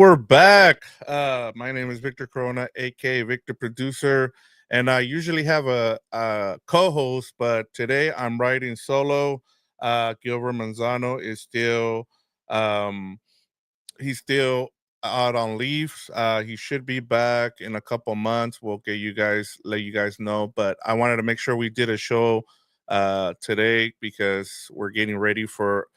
we're back. My name is Victor Corona, aka Victor Producer, and I usually have a co-host, but today I'm writing solo. Gilbert Manzano is still um, he's still out on leave. He should be back in a couple months. We'll let you guys know. But I wanted to make sure we did a show today because we're getting ready for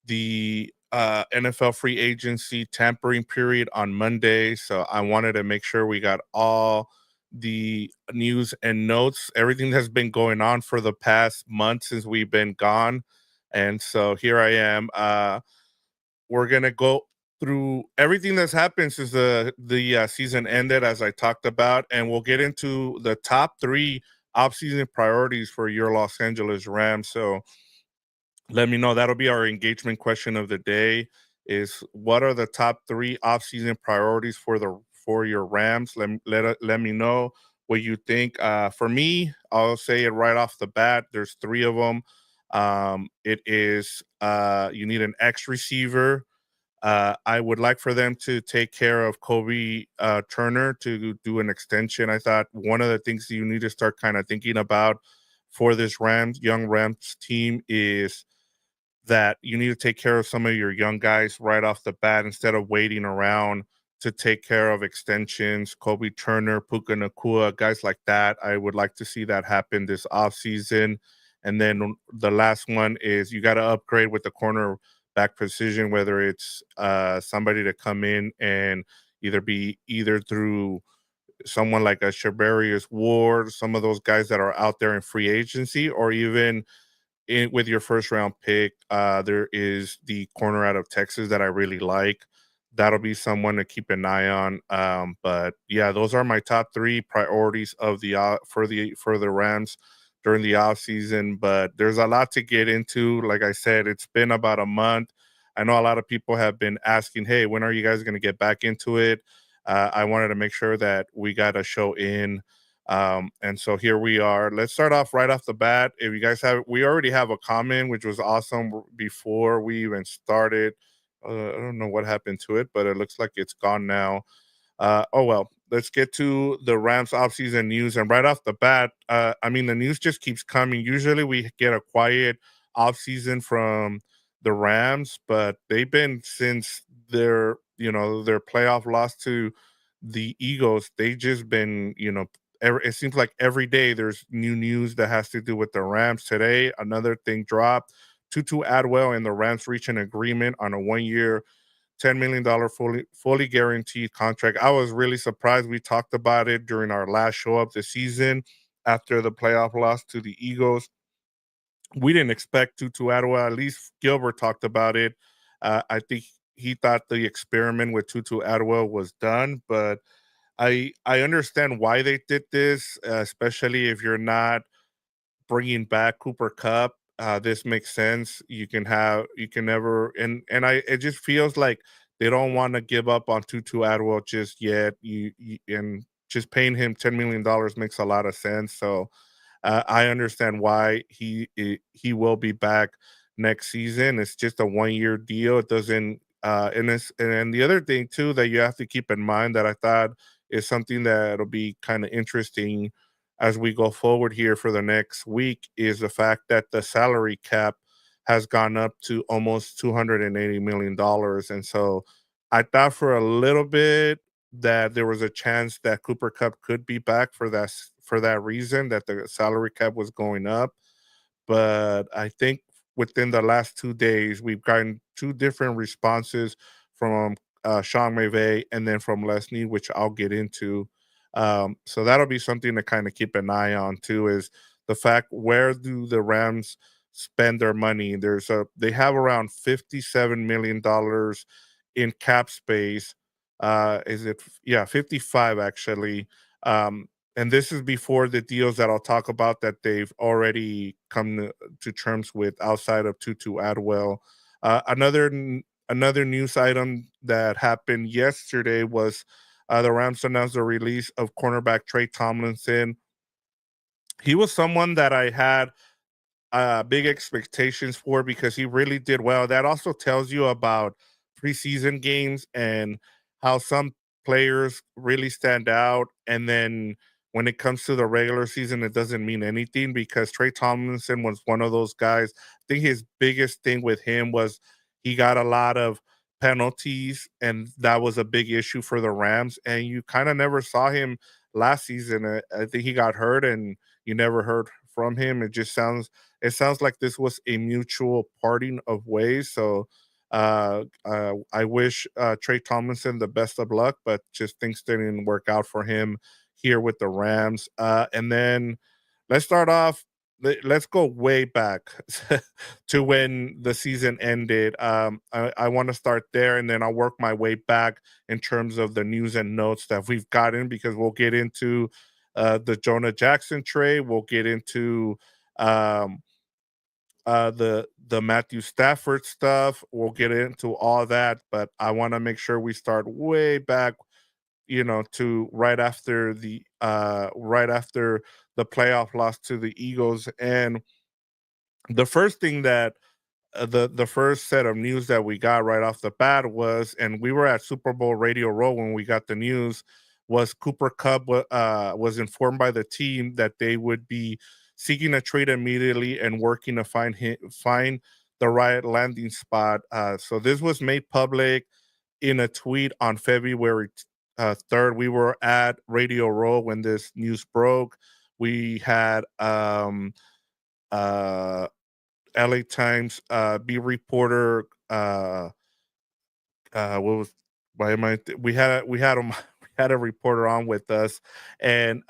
the NFL free agency tampering period on Monday. So I wanted to make sure we got all the news and notes, everything that's been going on for the past month since we've been gone. And so here I am. We're gonna go through everything that's happened since the season ended, as I talked about, and we'll get into the top three offseason priorities for your Los Angeles Rams. So let me know. That'll be our engagement question of the day. Is what are the top three offseason priorities for your Rams? Let me know what you think. For me, I'll say it right off the bat. There's three of them. It is you need an X receiver. I would like for them to take care of Kobe Turner to do an extension. I thought one of the things you need to start kind of thinking about for this young Rams team is that you need to take care of some of your young guys right off the bat instead of waiting around to take care of extensions. Kobe Turner, Puka Nakua, guys like that. I would like to see that happen this offseason. And then the last one is you got to upgrade with the cornerback position, whether it's somebody to come in and either through someone like a Shabarius Ward, some of those guys that are out there in free agency, or even with your first round pick, there is the corner out of Texas that I really like. That'll be someone to keep an eye on. But yeah, those are my top three priorities of the Rams during the off season. But there's a lot to get into. Like I said, it's been about a month. I know a lot of people have been asking, "Hey, when are you guys going to get back into it?" I wanted to make sure that we got a show in. And so here we are. Let's start off right off the bat. If you guys we already have a comment, which was awesome before we even started. I don't know what happened to it, but it looks like it's gone now. Oh well, let's get to the Rams offseason news. And right off the bat, I mean, the news just keeps coming. Usually we get a quiet offseason from the Rams, but they've been since their playoff loss to the Eagles, they just been, it seems like every day there's new news that has to do with the Rams. Today, another thing dropped. Tutu Atwell and the Rams reach an agreement on a 1 year, $10 million fully guaranteed contract. I was really surprised. We talked about it during our last show of the season after the playoff loss to the Eagles. We didn't expect Tutu Atwell. At least Gilbert talked about it. I think he thought the experiment with Tutu Atwell was done, but I understand why they did this, especially if you're not bringing back Cooper Kupp. This makes sense. You can never, and it just feels like they don't want to give up on Tutu Atwell just yet. And just paying him $10 million makes a lot of sense. So I understand why he will be back next season. It's just a 1 year deal. It doesn't. And then the other thing too that you have to keep in mind that I thought is something that'll be kind of interesting as we go forward here for the next week is the fact that the salary cap has gone up to almost $280 million. And so I thought for a little bit that there was a chance that Cooper Kupp could be back for that reason, that the salary cap was going up. But I think within the last 2 days, we've gotten two different responses from Sean McVay and then from Leslie, which I'll get into. So that'll be something to kind of keep an eye on too, is the fact where do the Rams spend their money? They have around $57 million in cap space. Is it 55 actually? And this is before the deals that I'll talk about that they've already come to terms with outside of Tutu Atwell. Another news item that happened yesterday was the Rams announced the release of cornerback Trey Tomlinson. He was someone that I had big expectations for because he really did well. That also tells you about preseason games and how some players really stand out, and then when it comes to the regular season, it doesn't mean anything because Trey Tomlinson was one of those guys. I think his biggest thing with him was he got a lot of penalties, and that was a big issue for the Rams. And you kind of never saw him last season. I think he got hurt, and you never heard from him. It sounds like this was a mutual parting of ways. So I wish Trey Tomlinson the best of luck, but just things didn't work out for him here with the Rams. And then let's start off. Let's go way back to when the season ended. I want to start there, and then I'll work my way back in terms of the news and notes that we've gotten, because we'll get into the Jonah Jackson trade. We'll get into um, the Matthew Stafford stuff. We'll get into all that, but I want to make sure we start way back, to right after the playoff loss to the Eagles. And the first thing that the first set of news that we got right off the bat was, and we were at Super Bowl Radio Row when we got the news, was Cooper Kupp was informed by the team that they would be seeking a trade immediately and working to find the right landing spot. So this was made public in a tweet on February 3rd. We were at Radio Row when this news broke. We had uh, LA Times beat reporter what was why am I we had a reporter on with us, and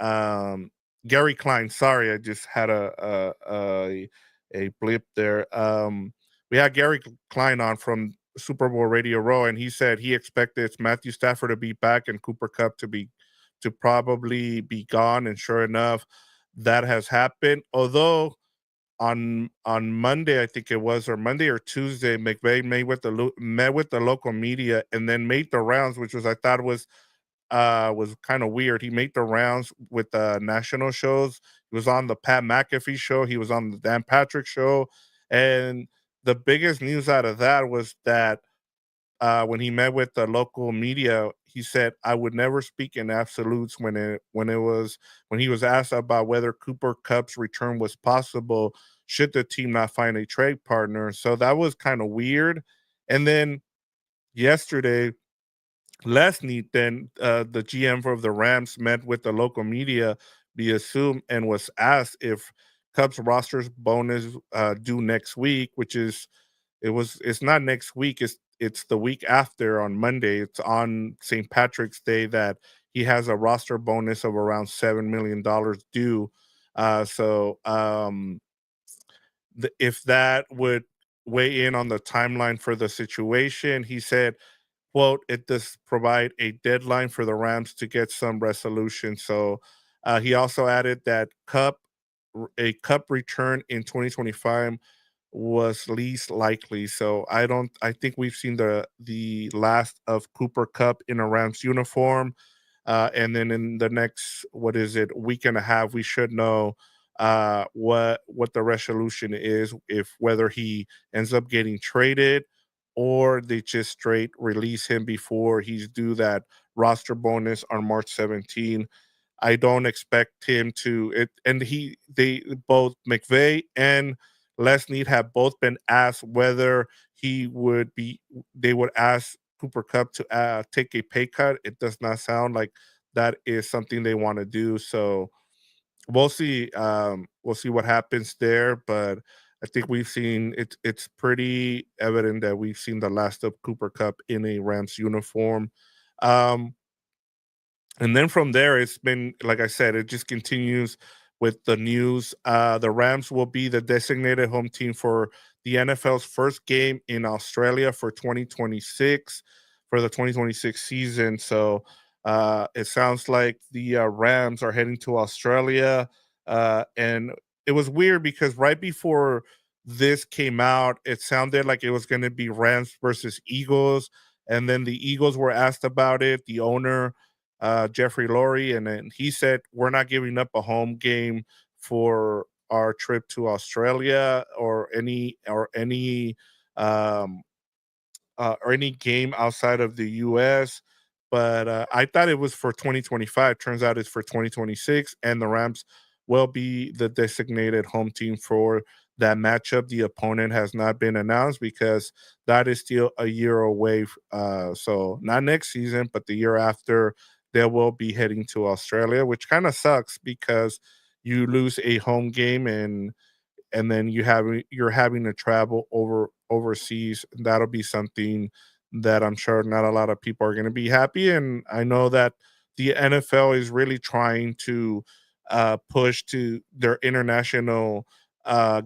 Gary Klein. Sorry, I just had a blip there. We had Gary Klein on from Super Bowl Radio Row, and he said he expected Matthew Stafford to be back and Cooper Kupp to probably be gone, and sure enough, that has happened. Although on Monday, I think it was, or Monday or Tuesday, McVay met with the local media and then made the rounds, which was, I thought was kind of weird. He made the rounds with the national shows. He was on the Pat McAfee show. He was on the Dan Patrick show, and the biggest news out of that was that when he met with the local media, he said, "I would never speak in absolutes." When he was asked about whether Cooper Kupp's return was possible, should the team not find a trade partner. So that was kind of weird. And then yesterday, Les Neat, then the GM of the Rams, met with the local media via Zoom and was asked if Cubs roster's bonus due next week, which is it's not next week, it's the week after on Monday. It's on St. Patrick's Day that he has a roster bonus of around $7 million due. If that would weigh in on the timeline for the situation, he said, quote, "It does provide a deadline for the Rams to get some resolution." So he also added that a Cup return in 2025 was least likely. So I think we've seen the last of Cooper Kupp in a Rams uniform. And then in the next, what is it, week and a half, we should know what the resolution is, if whether he ends up getting traded or they just straight release him before he's due that roster bonus on March 17. I don't expect him to it, and they both McVay and Les Need have both been asked whether he would be they would ask Cooper Kupp to take a pay cut. It does not sound like that is something they want to do. So we'll see. We'll see what happens there. But I think we've seen it's pretty evident that we've seen the last of Cooper Kupp in a Rams uniform. Um, and then from there, it's been, like I said, it just continues with the news. The Rams will be the designated home team for the NFL's first game in Australia for 2026, for the 2026 season. So it sounds like the Rams are heading to Australia. And it was weird because right before this came out, it sounded like it was going to be Rams versus Eagles. And then the Eagles were asked about it. The owner, Jeffrey Lurie, and then he said, "We're not giving up a home game for our trip to Australia um, or any game outside of the U.S." but I thought it was for 2025. Turns out it's for 2026, and the Rams will be the designated home team for that matchup. The opponent has not been announced because that is still a year away. So not next season, but the year after, they will be heading to Australia, which kind of sucks because you lose a home game and then you're having to travel overseas. That'll be something that I'm sure not a lot of people are going to be happy. And I know that the NFL is really trying to push to their international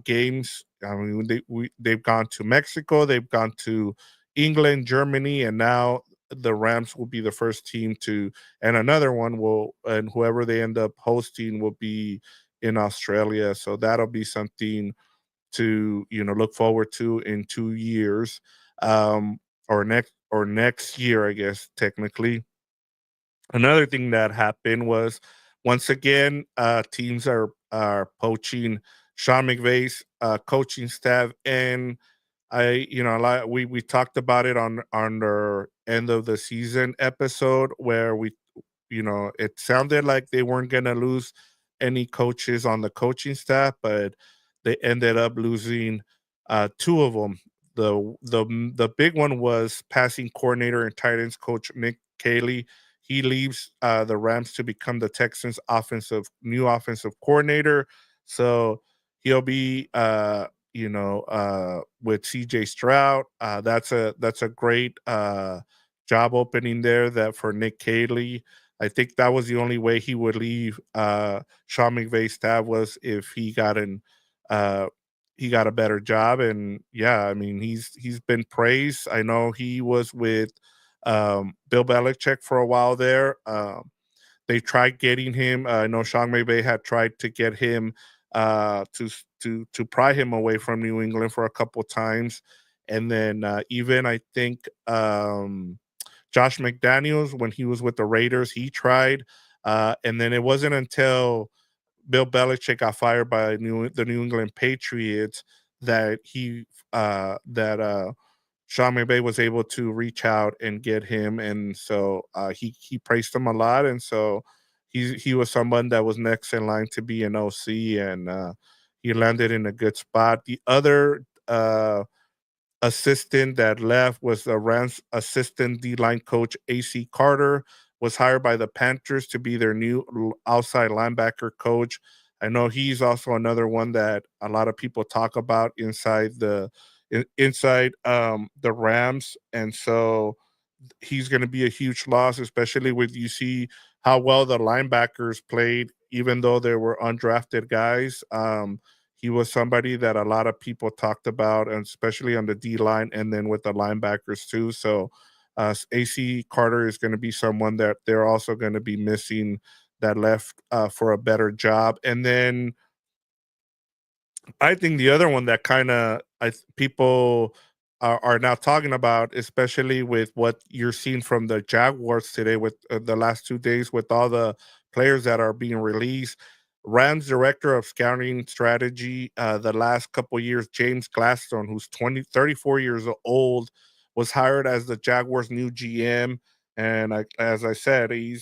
games. I mean, they've gone to Mexico, they've gone to England, Germany, and now the Rams will be the first team to, and another one will, and whoever they end up hosting will be in Australia. So that'll be something to look forward to in 2 years, or next year, I guess technically. Another thing that happened was once again teams are poaching Sean McVay's coaching staff, and like we talked about it on our end of the season episode where it sounded like they weren't going to lose any coaches on the coaching staff, but they ended up losing two of them. The big one was passing coordinator and tight ends coach Nick Caley. He leaves the Rams to become the Texans' new offensive coordinator. So he'll be with CJ Stroud. That's a great job opening there that for Nick Caley. I think that was the only way he would leave Sean McVay's staff was if uh, he got a better job. And yeah, I mean he's been praised. I know he was with Bill Belichick for a while there. They tried getting him. I know Sean McVay had tried to get him to pry him away from New England for a couple times, and then even I think Josh McDaniels when he was with the Raiders, he tried, and then it wasn't until Bill Belichick got fired by the New England Patriots that Sean McVay was able to reach out and get him, and so he praised him a lot, and so he was someone that was next in line to be an OC, and he landed in a good spot. The other assistant that left was the Rams assistant D line coach AC Carter was hired by the Panthers to be their new outside linebacker coach. I know he's also another one that a lot of people talk about inside the Rams, and so he's going to be a huge loss, especially with you see how well the linebackers played, even though they were undrafted guys. He was somebody that a lot of people talked about, and especially on the D line, and then with the linebackers too. So, AC Carter is going to be someone that they're also going to be missing that left for a better job. And then I think the other one that kind of people are now talking about, especially with what you're seeing from the Jaguars today, with the last 2 days, with all the players that are being released. Rams director of scouting strategy, the last couple years, James Gladstone, who's 34 years old, was hired as the Jaguars' new GM. And as I said, he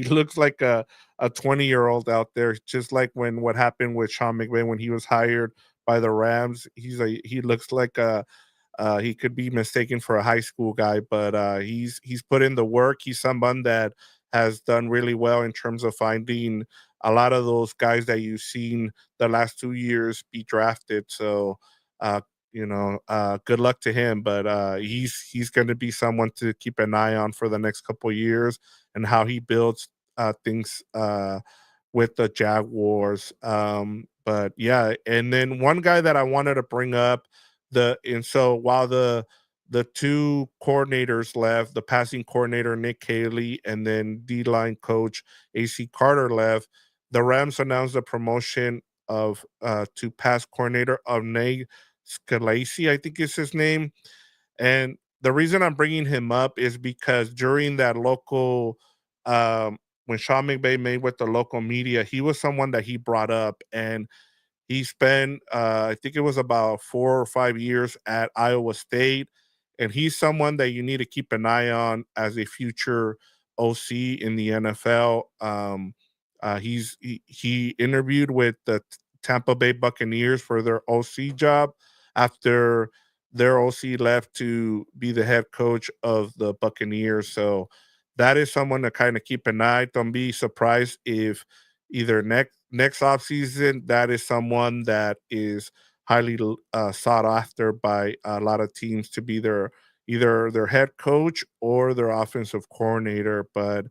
looks like a 20-year-old out there, just like when what happened with Sean McVay when he was hired by the Rams. He looks like he could be mistaken for a high school guy, but he's put in the work. He's someone that has done really well in terms of finding a lot of those guys that you've seen the last 2 years be drafted. So uh, good luck to him. But he's going to be someone to keep an eye on for the next couple of years and how he builds things with the Jaguars. But yeah, and then one guy that I wanted to bring up and so while the two coordinators left, the passing coordinator Nick Caley and then D line coach AC Carter left, the Rams announced the promotion of to pass coordinator of Nate Scalasi, I think is his name. And the reason I'm bringing him up is because during that local, when Sean McVay made with the local media, he was someone that he brought up, and he spent, I think it was about 4 or 5 years at Iowa State, and he's someone that you need to keep an eye on as a future OC in the NFL. He interviewed with the Tampa Bay Buccaneers for their OC job after their OC left to be the head coach of the Buccaneers. So that is someone to kind of keep an eye. Don't be surprised if either next offseason that is someone that is highly sought after by a lot of teams to be their either their head coach or their offensive coordinator. But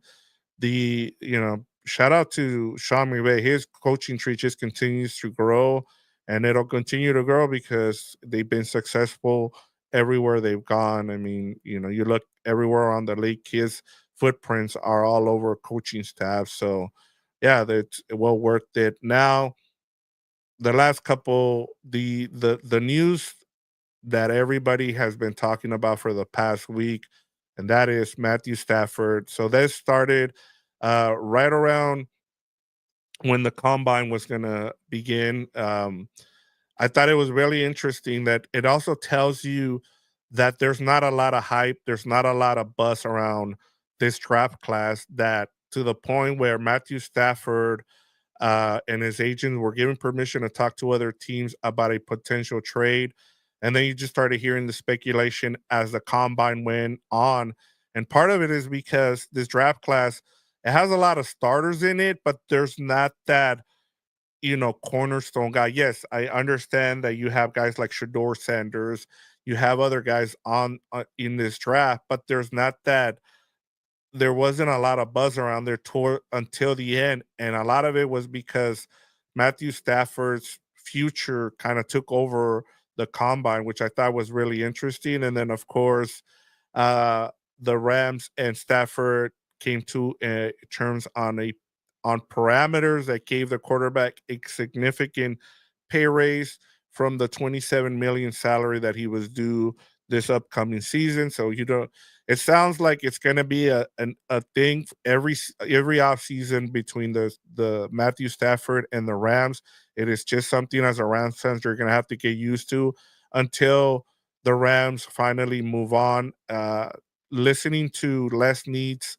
shout out to Sean McVay. His coaching tree just continues to grow, and it'll continue to grow because they've been successful everywhere they've gone. I mean, you look everywhere on the league, his footprints are all over coaching staff. So, yeah, that's well worth it. Now, the last couple, the news that everybody has been talking about for the past week, and that is Matthew Stafford. So that started right around when the combine was going to begin. I thought it was really interesting that it also tells you that there's not a lot of hype, there's not a lot of buzz around this draft class, that to the point where Matthew Stafford and his agents were given permission to talk to other teams about a potential trade. And then you just started hearing the speculation as the combine went on. And part of it is because this draft class, it has a lot of starters in it, but there's not that, cornerstone guy. Yes, I understand that you have guys like Shador Sanders, you have other guys on in this draft, but there wasn't a lot of buzz around their tour until the end, and a lot of it was because Matthew Stafford's future kind of took over the combine, which I thought was really interesting. And then, of course, uh, the Rams and Stafford came to terms on parameters that gave the quarterback a significant pay raise from the 27 million salary that he was due this upcoming season. So it sounds like it's going to be a thing every off season between the Matthew Stafford and the Rams. It is just something as a Rams fans you're going to have to get used to until the Rams finally move on. Listening to Les Need's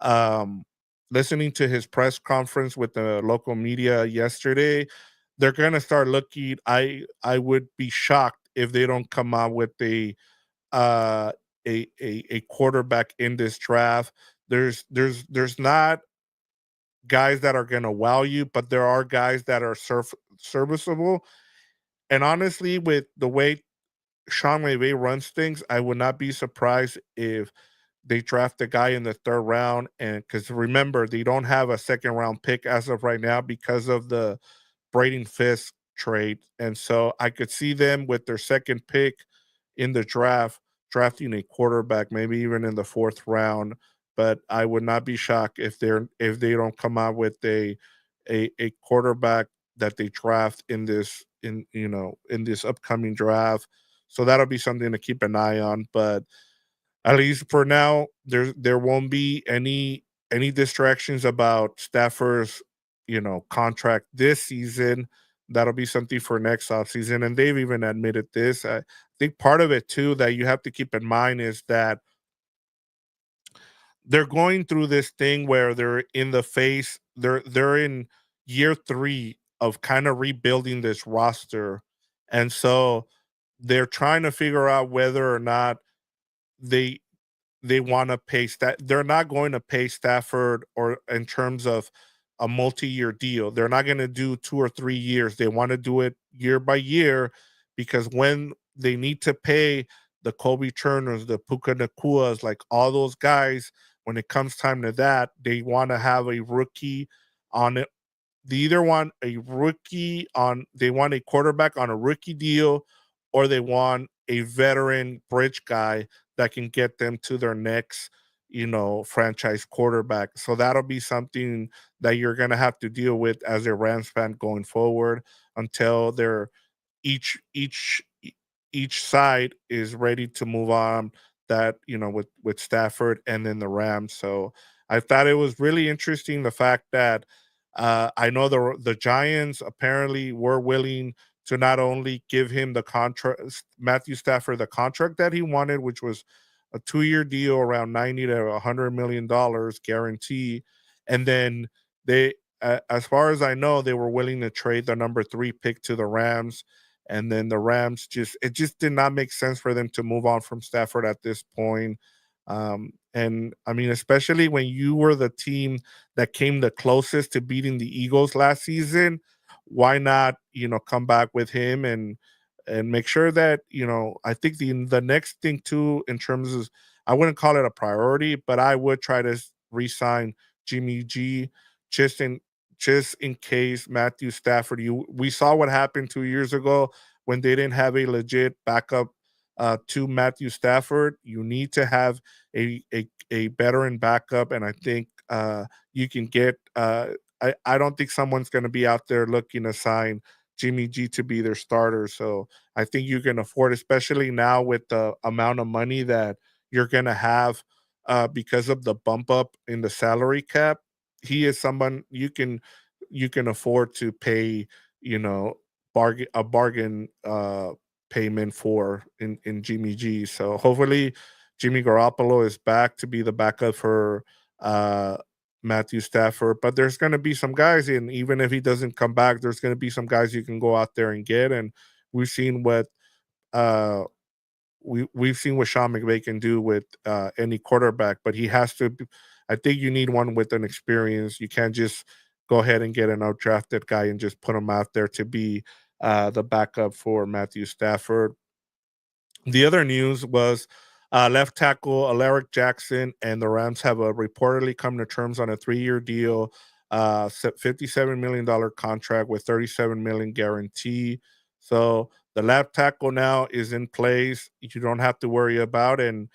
um, listening to his press conference with the local media yesterday, they're going to start looking. I would be shocked if they don't come out with uh, a quarterback in this draft. There's not guys that are going to wow you, but there are guys that are serviceable. And honestly, with the way Sean McVay runs things, I would not be surprised if they draft a guy in the third round. And because remember, they don't have a second round pick as of right now because of the Braden Fisk trade. And so I could see them with their second pick in the draft, drafting a quarterback, maybe even in the fourth round. But I would not be shocked if they don't come out with a quarterback that they draft in this upcoming draft. So that'll be something to keep an eye on. But at least for now, there won't be any distractions about Stafford's, contract this season. That'll be something for next offseason. And they've even admitted this. I think part of it too that you have to keep in mind is that they're going through this thing where they're in year three of kind of rebuilding this roster. And so they're trying to figure out whether or not they they want to pay they're not going to pay Stafford or in terms of a multi-year deal. They're not going to do 2 or 3 years. They want to do it year by year because when they need to pay the Kobe Turners, the Puka Nakuas, like all those guys, when it comes time to that, they want to have a rookie on it. They want a quarterback on a rookie deal, or they want a veteran bridge guy that can get them to their next, franchise quarterback. So that'll be something that you're gonna have to deal with as a Rams fan going forward until they're each each e- each side is ready to move on, that with Stafford and then the Rams. So I thought it was really interesting the fact that I know the Giants apparently were willing to not only give him the contract, Matthew Stafford, the contract that he wanted, which was a 2-year deal around 90 to $100 million guarantee, and then they, as far as I know, they were willing to trade the number 3 pick to the Rams, and then the Rams just did not make sense for them to move on from Stafford at this point. And I mean, especially when you were the team that came the closest to beating the Eagles last season, why not, come back with him and make sure that, I think the next thing too, in terms of, I wouldn't call it a priority, but I would try to re-sign Jimmy G just in just in case Matthew Stafford. We saw what happened 2 years ago when they didn't have a legit backup to Matthew Stafford. You need to have a veteran backup, and I think you can get. I don't think someone's going to be out there looking to sign Jimmy G to be their starter. So I think you can afford, especially now with the amount of money that you're going to have because of the bump up in the salary cap. He is someone you can afford to pay, you know, bargain payment for in Jimmy G. So hopefully Jimmy Garoppolo is back to be the backup for uh Matthew Stafford. But there's going to be some guys, and even if he doesn't come back, there's going to be some guys you can go out there and get. And we've seen what uh we've seen what Sean McVay can do with any quarterback, but he has to. I think you need one with an experience. You can't just go ahead and get an outdrafted guy and just put him out there to be the backup for Matthew Stafford. The other news was left tackle Alaric Jackson and the Rams have reportedly come to terms on a 3-year deal, $57 million contract with 37 million guarantee. So the left tackle now is in place. You don't have to worry about, and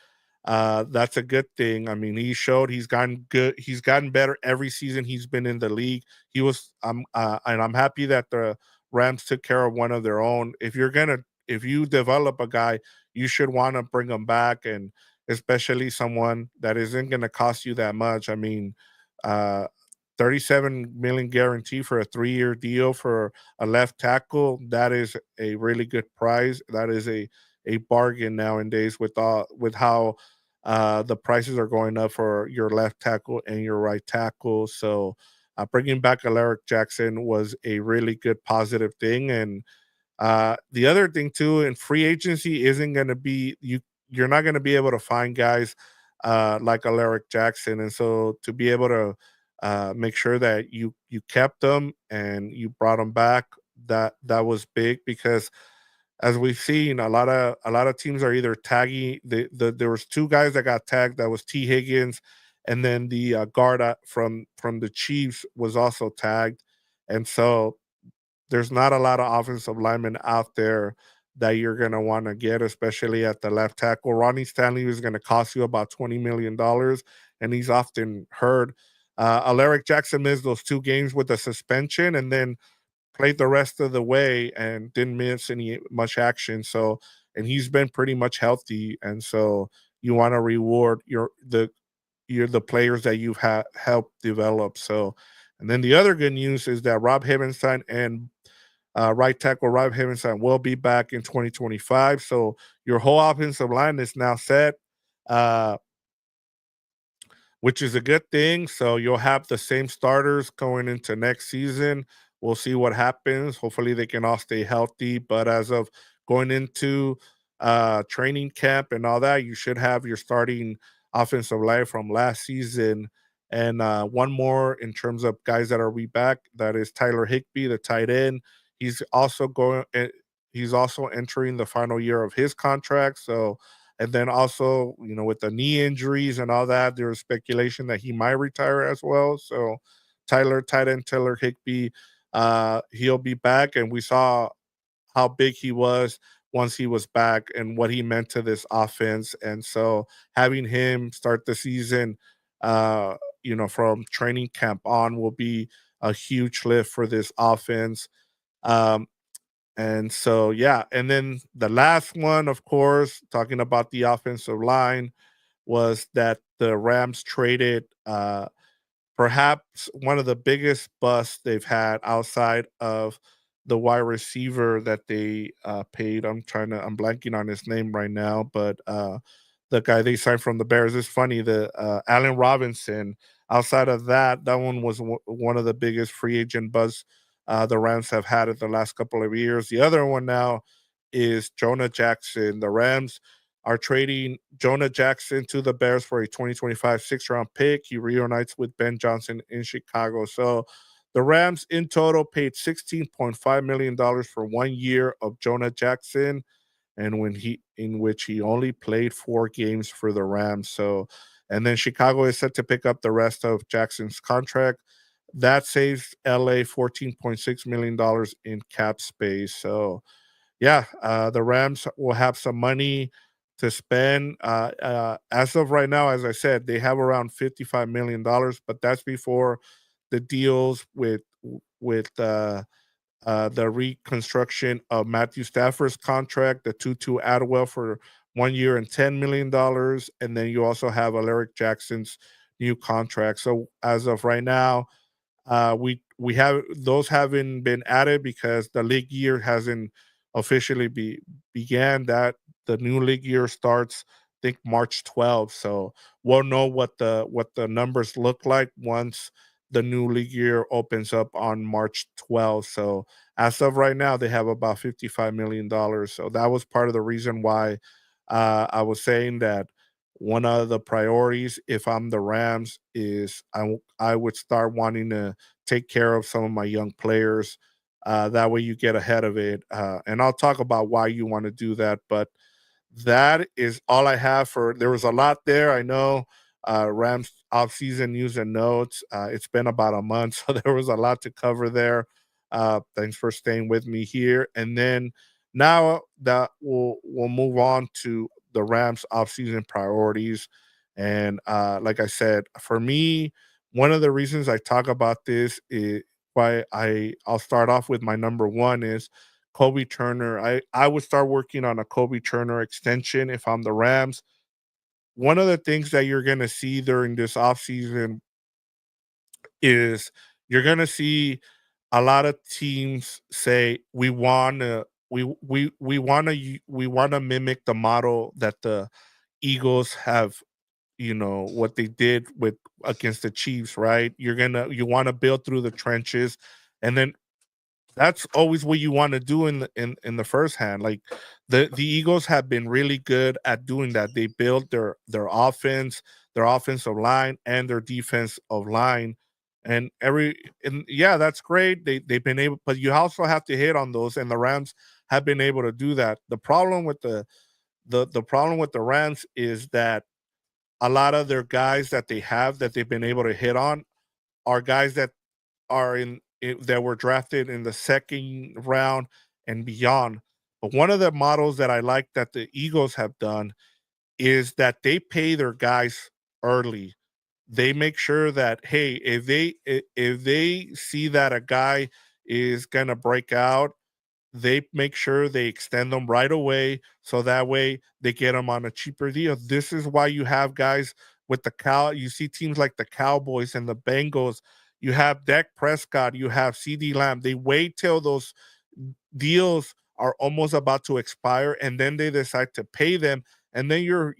that's a good thing. I mean, he showed he's gotten good. He's gotten better every season he's been in the league. He was, and I'm happy that the Rams took care of one of their own. If you develop a guy, you should want to bring him back, and especially someone that isn't going to cost you that much. I mean, uh, 37 million guarantee for a 3-year deal for a left tackle. That is a really good price. That is a bargain nowadays with how the prices are going up for your left tackle and your right tackle. So bringing back Alaric Jackson was a really good positive thing. And the other thing too, in free agency isn't going to be you're not going to be able to find guys like Alaric Jackson, and so to be able to make sure that you kept them and you brought them back, that was big because as we've seen, a lot of teams are either tagging. There was 2 guys that got tagged. That was T Higgins, and then the guard from the Chiefs was also tagged, and so there's not a lot of offensive linemen out there that you're going to want to get, especially at the left tackle. Ronnie Stanley is going to cost you about $20 million, and he's often hurt. Alaric Jackson missed those 2 games with a suspension, and then played the rest of the way and didn't miss any much action. So, and he's been pretty much healthy, and so you want to reward the players that you've helped develop. So, and then the other good news is that Rob Havenstein and right tackle Rob Havenstein will be back in 2025. So your whole offensive line is now set. Uh, which is a good thing. So you'll have the same starters going into next season. We'll see what happens. Hopefully they can all stay healthy. But as of going into training camp and all that, you should have your starting offensive line from last season. And one more in terms of guys that are back. That is Tyler Higbee, the tight end. He's also going. He's also entering the final year of his contract. So and then also, with the knee injuries and all that, there was speculation that he might retire as well. So tight end Taylor Higbee, he'll be back. And we saw how big he was once he was back and what he meant to this offense. And so having him start the season, from training camp on will be a huge lift for this offense. Um, and so, yeah. And then the last one, of course, talking about the offensive line, was that the Rams traded perhaps one of the biggest busts they've had outside of the wide receiver that they paid. I'm blanking on his name right now, but the guy they signed from the Bears. It's funny, the Allen Robinson. Outside of that, that one was one of the biggest free agent buzz the Rams have had it the last couple of years. The other one now is Jonah Jackson. The Rams are trading Jonah Jackson to the Bears for a 2025 six-round pick. He reunites with Ben Johnson in Chicago. So the Rams in total paid $16.5 million for 1 year of Jonah Jackson, and when he in which he only played 4 games for the Rams. So, and then Chicago is set to pick up the rest of Jackson's contract. That saves LA $14.6 million in cap space. So, yeah, the Rams will have some money to spend. As of right now, as I said, they have around $55 million, but that's before the deals with the reconstruction of Matthew Stafford's contract, the Tutu Atwell for 1 year and $10 million, and then you also have Alaric Jackson's new contract. So as of right now, we have those haven't been added because the league year hasn't officially began. That the new league year starts, I think, March 12th. So we'll know what the numbers look like once the new league year opens up on March 12th. So as of right now, they have about $55 million. So that was part of the reason why I was saying that one of the priorities, if I'm the Rams, is I would start wanting to take care of some of my young players. That way you get ahead of it. And I'll talk about why you want to do that. But that is all I have for. There was a lot there. I know Rams offseason news and notes. It's been about a month, so there was a lot to cover there. Thanks for staying with me here. And then now that we'll move on to the Rams offseason priorities. And like I said, for me, one of the reasons I talk about this is why I'll start off with my number one is Kobe Turner. I would start working on a Kobe Turner extension if I'm the Rams. One of the things that you're going to see during this offseason is you're going to see a lot of teams say we want to mimic the model that the Eagles have, what they did with against the Chiefs, right? You want to build through the trenches, and then that's always what you want to do in the first hand. Like the Eagles have been really good at doing that. They build their offense, their offensive line, and their defensive line, and yeah, that's great. They've been able, but you also have to hit on those, and the Rams have been able to do that. The problem with the problem with the Rams is that a lot of their guys that they have that they've been able to hit on are guys that are that were drafted in the second round and beyond. But one of the models that I like that the Eagles have done is that they pay their guys early. They make sure that, hey, if they see that a guy is gonna break out, they make sure they extend them right away so that way they get them on a cheaper deal. This is why you have guys with you see teams like the Cowboys and the Bengals. You have Dak Prescott, you have CD Lamb. They wait till those deals are almost about to expire and then they decide to pay them, and then you're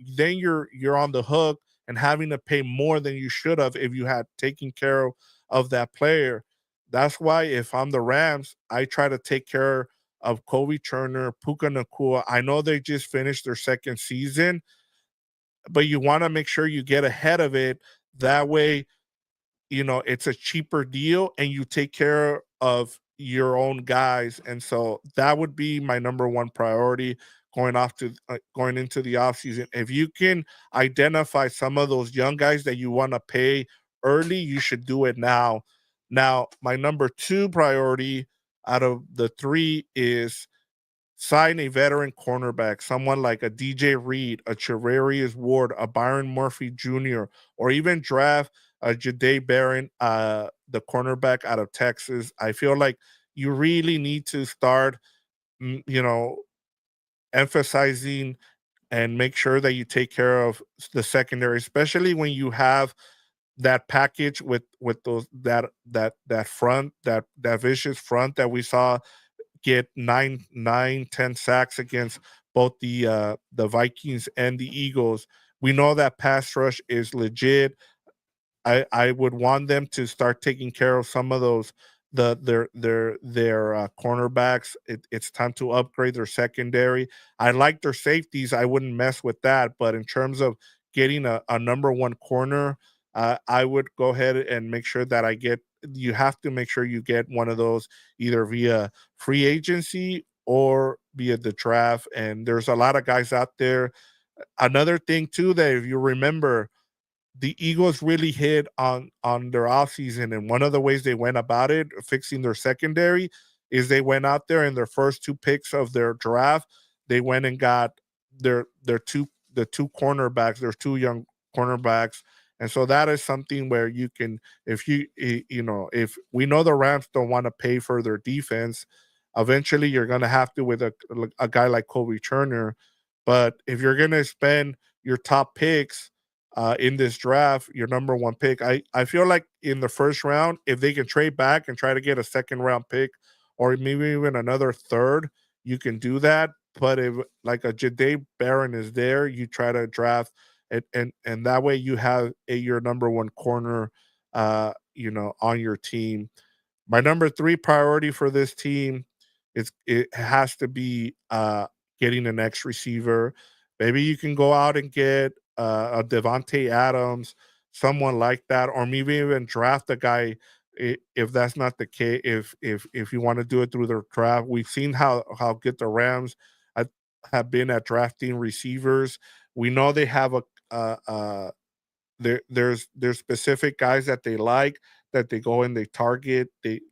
on the hook and having to pay more than you should have if you had taken care of that player. That's why if I'm the Rams, I try to take care of Kobe Turner, Puka Nakua. I know they just finished their second season, but you want to make sure you get ahead of it. That way, it's a cheaper deal and you take care of your own guys. And so that would be my number one priority going into the offseason. If you can identify some of those young guys that you want to pay early, you should do it now. Now, my number two priority out of the three is sign a veteran cornerback, someone like a DJ Reed, a Trevarius Ward, a Byron Murphy Jr., or even draft a Jade Barron, the cornerback out of Texas. I feel like you really need to start, mm, you know, emphasizing and make sure that you take care of the secondary, especially when you have that package with those that front that vicious front that we saw get 10 sacks against both the Vikings and the Eagles. We know that pass rush is legit. I would want them to start taking care of some of those their cornerbacks. It's time to upgrade their secondary. I like their safeties. I wouldn't mess with that. But in terms of getting a number one corner, I would go ahead and make sure that I get. You have to make sure you get one of those either via free agency or via the draft. And there's a lot of guys out there. Another thing too that if you remember, the Eagles really hit on their offseason, and one of the ways they went about it, fixing their secondary, is they went out there in their first 2 picks of their draft, they went and got their 2 cornerbacks, their 2 young cornerbacks, and so that is something where you can if you know, if we know the Rams don't wanna pay for their defense, eventually you're gonna have to with a guy like Kobe Turner, but if you're gonna spend your top picks in this draft, your number one pick. I feel like in the first round, if they can trade back and try to get a second round pick or maybe even another third, you can do that. But if like a Jade Barron is there, you try to draft and that way you have your number one corner on your team. My number 3 priority for this team it has to be, getting an X receiver. Maybe you can go out and get, a Devontae Adams, someone like that, or maybe even draft a guy if that's not the case. If you wanna do it through the draft. We've seen how good the Rams ha have been at drafting receivers. We know they have there's specific guys that they like that they go and they target.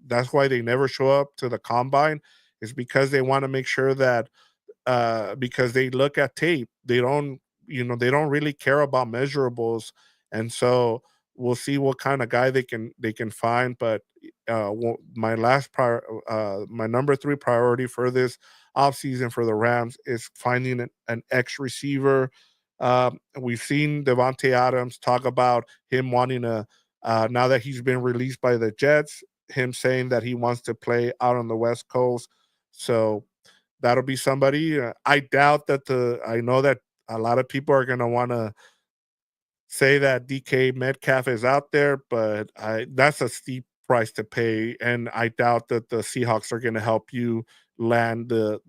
That's why they never show up to the combine is because they want to make sure that because they look at tape. They don't really care about measurables, and so we'll see what kind of guy they can find. But my number 3 priority for this offseason for the Rams is finding an X receiver. We've seen Devontae Adams talk about him wanting to now that he's been released by the Jets, him saying that he wants to play out on the West Coast. So that'll be somebody. I doubt that I know that a lot of people are going to want to say that DK Metcalf is out there, but that's a steep price to pay, and I doubt that the Seahawks are going to help you land the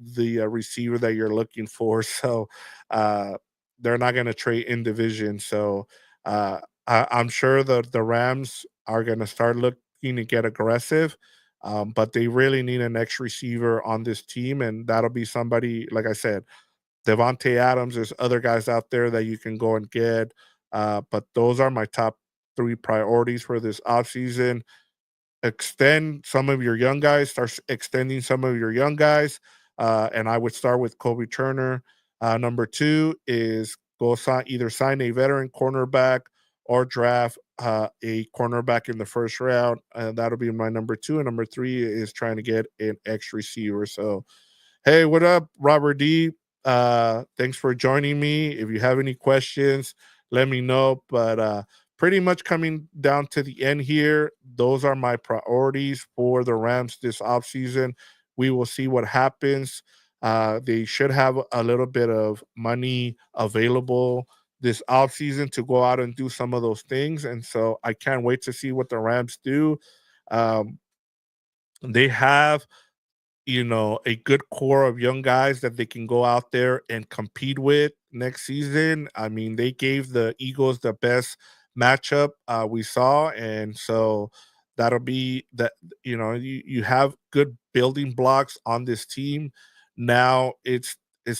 receiver that you're looking for. So uh, they're not going to trade in division. So I'm sure the Rams are going to start looking to get aggressive. But they really need an X receiver on this team, and that'll be somebody like I said, Devontae Adams. There's other guys out there that you can go and get, but those are my top 3 priorities for this offseason. Extend some of your young guys, start extending some of your young guys, and I would start with Kobe Turner. Number 2 is either sign a veteran cornerback or draft a cornerback in the first round. That'll be my number 2, and number 3 is trying to get an X receiver. So hey, what up, Robert D? Thanks for joining me. If you have any questions, let me know. But pretty much coming down to the end here, those are my priorities for the Rams this offseason. We will see what happens. They should have a little bit of money available this offseason to go out and do some of those things. And so I can't wait to see what the Rams do. Um, they have a good core of young guys that they can go out there and compete with next season. I mean, they gave the Eagles the best matchup we saw, and so that'll be that. You have good building blocks on this team. Now it's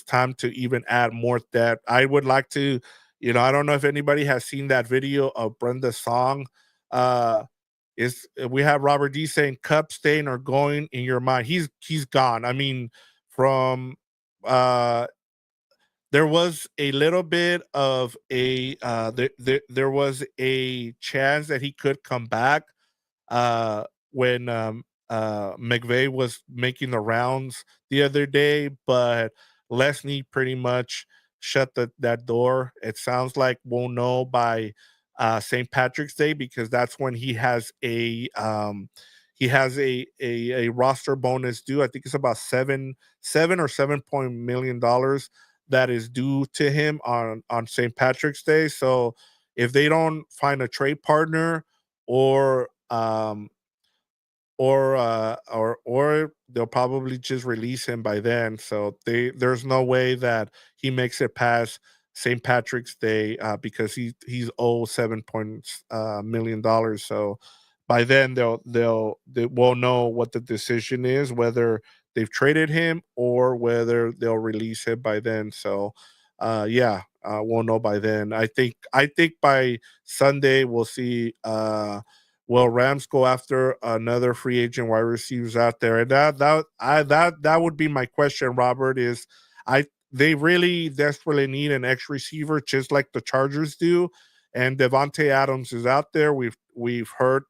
time to even add more depth. I would like to, I don't know if anybody has seen that video of Brenda's song. Uh, is we have Robert D saying Cup staying or going in your mind. He's gone. I mean, from uh there was a little bit of there was a chance that he could come back when McVay was making the rounds the other day, but Leslie pretty much shut that door. It sounds like we'll know by St. Patrick's Day because that's when he has a roster bonus due. I think it's about seven or $7 million that is due to him on St. Patrick's Day. So if they don't find a trade partner, or or they'll probably just release him by then. So there's no way that he makes it past St. Patrick's Day, because he's owed $7 million. So by then they will know what the decision is, whether they've traded him or whether they'll release him by then. So yeah, we'll know by then. I think by Sunday we'll see. Will Rams go after another free agent wide receivers out there? And that would be my question, Robert. Is I they really desperately need an X receiver, just like the Chargers do, and Devontae Adams is out there. We've heard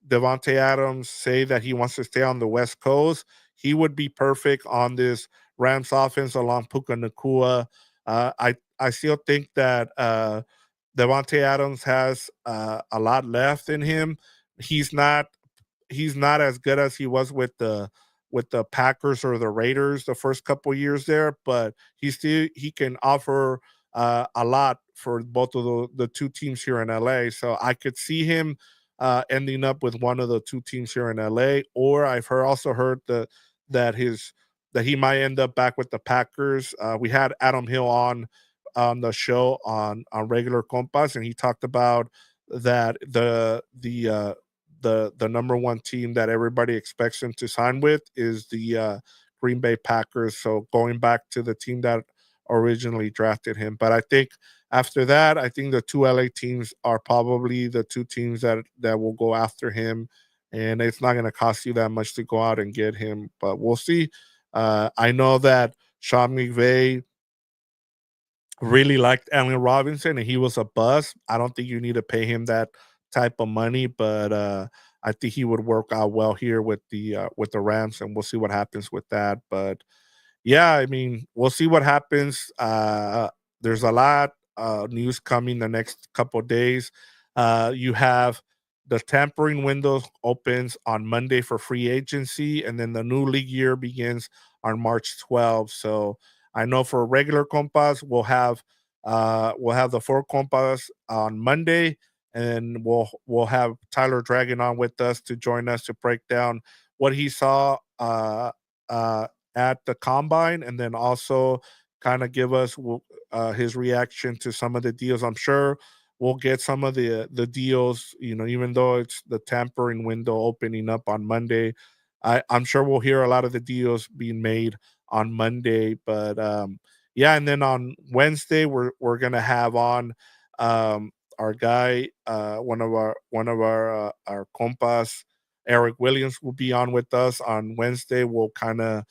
Devontae Adams say that he wants to stay on the West Coast. He would be perfect on this Rams offense along Puka Nakua. I still think that Devontae Adams has a lot left in him. He's not he's not as good as he was with the Packers or the Raiders the first couple years there, but he can offer a lot for both of the two teams here in LA. So I could see him ending up with one of the two teams here in LA, or also heard that his that he might end up back with the Packers. We had Adam Hill on the show on regular compas, and he talked about that the number one team that everybody expects him to sign with is the Green Bay Packers. So going back to the team that originally drafted him. But I think after that, I think the two LA teams are probably the two teams that will go after him, and it's not going to cost you that much to go out and get him. But we'll see. I know that Sean McVay really liked Allen Robinson and he was a bust. I don't think you need to pay him that type of money, but I think he would work out well here with the Rams, and we'll see what happens with that. But yeah, I mean, we'll see what happens. There's a lot news coming the next couple days. You have the tampering window opens on Monday for free agency, and then the new league year begins on March 12th. So I know for regular compas, we'll have the four compas on Monday, and we'll have Tyler Dragon on with us to join us to break down what he saw at the combine, and then also kind of give us his reaction to some of the deals. I'm sure we'll get some of the deals, even though it's the tampering window opening up on Monday. I'm sure we'll hear a lot of the deals being made on Monday. But yeah, and then on Wednesday we're gonna have on our guy, one of our compas, Eric Williams, will be on with us on Wednesday. We'll kind of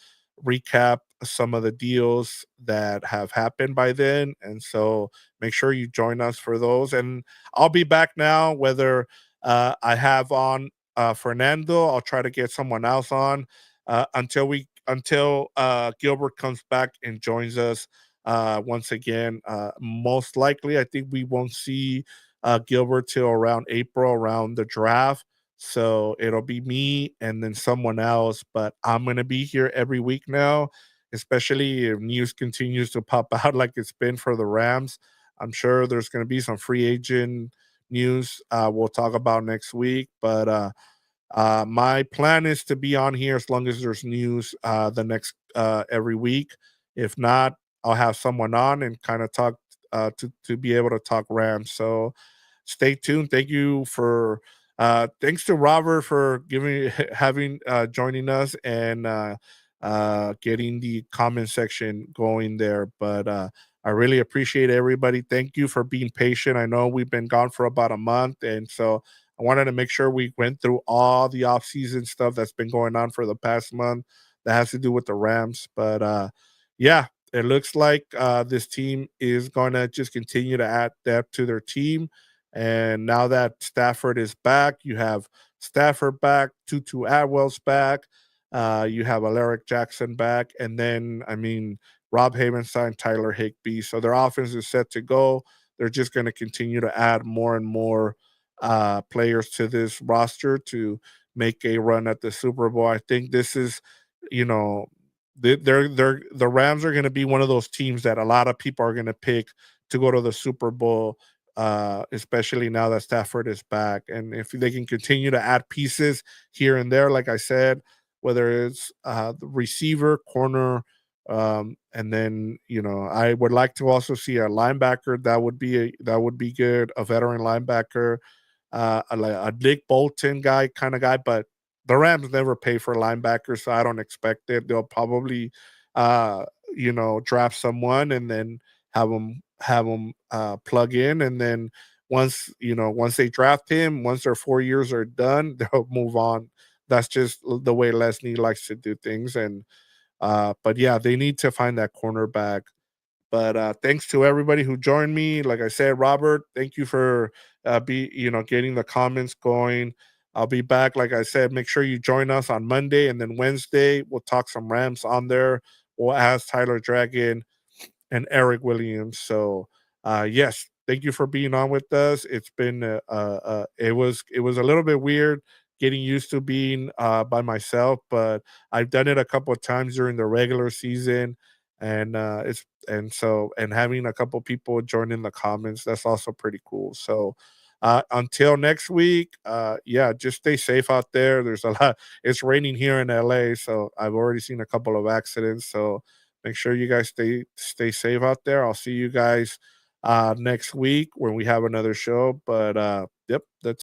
recap some of the deals that have happened by then. And so make sure you join us for those. And I'll be back now, whether I have on Fernando, I'll try to get someone else on until Gilbert comes back and joins us once again. Most likely, I think we won't see Gilbert till around April, around the draft. So it'll be me and then someone else, but I'm going to be here every week now, especially if news continues to pop out like it's been for the Rams. I'm sure there's going to be some free agent news we'll talk about next week, but my plan is to be on here as long as there's news the next every week. If not, I'll have someone on and kind of talk to be able to talk Rams. So stay tuned. Thank you for thanks to Robert for giving having joining us and getting the comment section going there. But I really appreciate everybody. Thank you for being patient. I know we've been gone for about a month, and so I wanted to make sure we went through all the offseason stuff that's been going on for the past month that has to do with the Rams. But yeah, it looks like this team is going to just continue to add depth to their team. And now that Stafford is back, you have Stafford back, Tutu Atwell's back, you have Alaric Jackson back, and then I mean Rob Havenstein, Tyler Higbee. So their offense is set to go. They're just going to continue to add more and more players to this roster to make a run at the Super Bowl. I think this is, you know, the Rams are going to be one of those teams that a lot of people are going to pick to go to the Super Bowl, especially now that Stafford is back. And if they can continue to add pieces here and there, like I said, whether it's the receiver, corner, and then I would like to also see a linebacker. That would be good, a veteran linebacker, a Nick Bolton kind of guy. But the Rams never pay for linebackers, so I don't expect it. They'll probably, uh, draft someone and then have them plug in, and then once they draft him, once their 4 years are done, they'll move on. That's just the way Leslie likes to do things, and but yeah, they need to find that cornerback. But thanks to everybody who joined me. Like I said, Robert, thank you for getting the comments going. I'll be back. Like I said, make sure you join us on Monday, and then Wednesday we'll talk some Rams on there. We'll ask Tyler Dragon and Eric Williams. So, yes, thank you for being on with us. It's been it was a little bit weird getting used to being by myself, but I've done it a couple of times during the regular season, and it's and so and having a couple people join in the comments, that's also pretty cool. So. Until next week, yeah, just stay safe out there. There's a lot. It's raining here in LA, so I've already seen a couple of accidents. So make sure you guys stay safe out there. I'll see you guys next week when we have another show. But yep, that's